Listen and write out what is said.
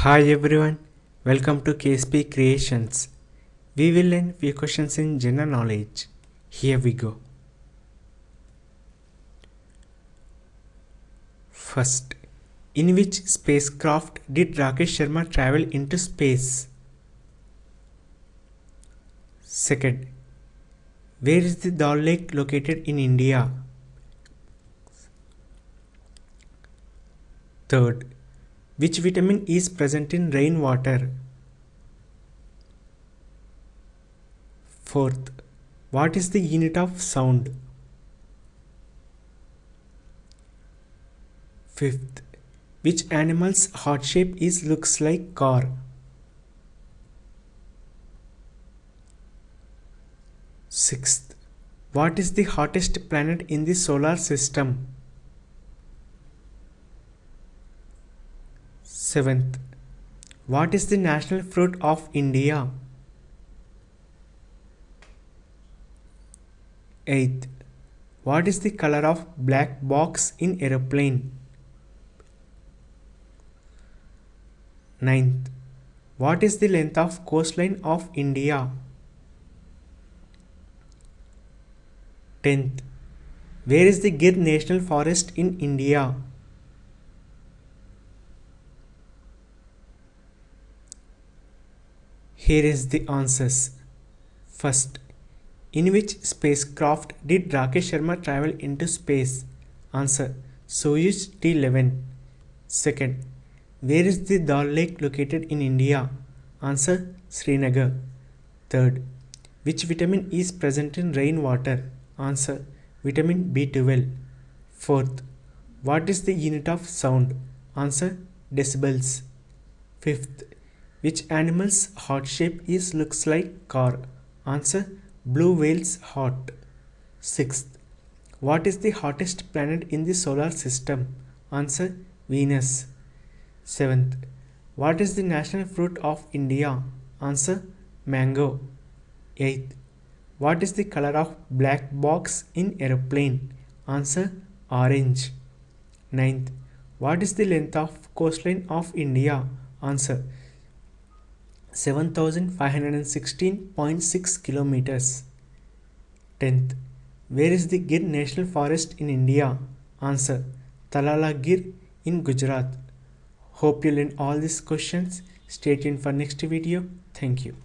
Hi everyone, welcome to KSP Creations. We will learn few questions in general knowledge. Here we go. First, in which spacecraft did Rakesh Sharma travel into space? Second, where is the Dal Lake located in India? Third, which vitamin is present in rainwater? Fourth, what is the unit of sound? Fifth, which animal's heart shape looks like car? Sixth, what is the hottest planet in the solar system? Seventh, what is the national fruit of India? Eighth, what is the color of black box in aeroplane? Ninth, what is the length of coastline of India? 10th, where is the Gir National Forest in India? Here is the answers. First, in which spacecraft did Rakesh Sharma travel into space? Answer, Soyuz T-11. Second, where is the Dal Lake located in India? Answer, Srinagar. Third, which vitamin is present in rainwater? Answer, vitamin B12. Fourth, what is the unit of sound? Answer, decibels. Fifth, which animal's heart shape looks like car? Answer, blue whale's heart. Sixth, what is the hottest planet in the solar system? Answer, Venus. Seventh, what is the national fruit of India? Answer, mango. Eighth, what is the color of black box in aeroplane? Answer, orange. Ninth, what is the length of coastline of India? Answer, 7516.6 kilometers. 10th, where is the Gir National Forest in India? Answer, Talala Gir in Gujarat. Hope you learn all these questions. Stay tuned for next video. Thank you.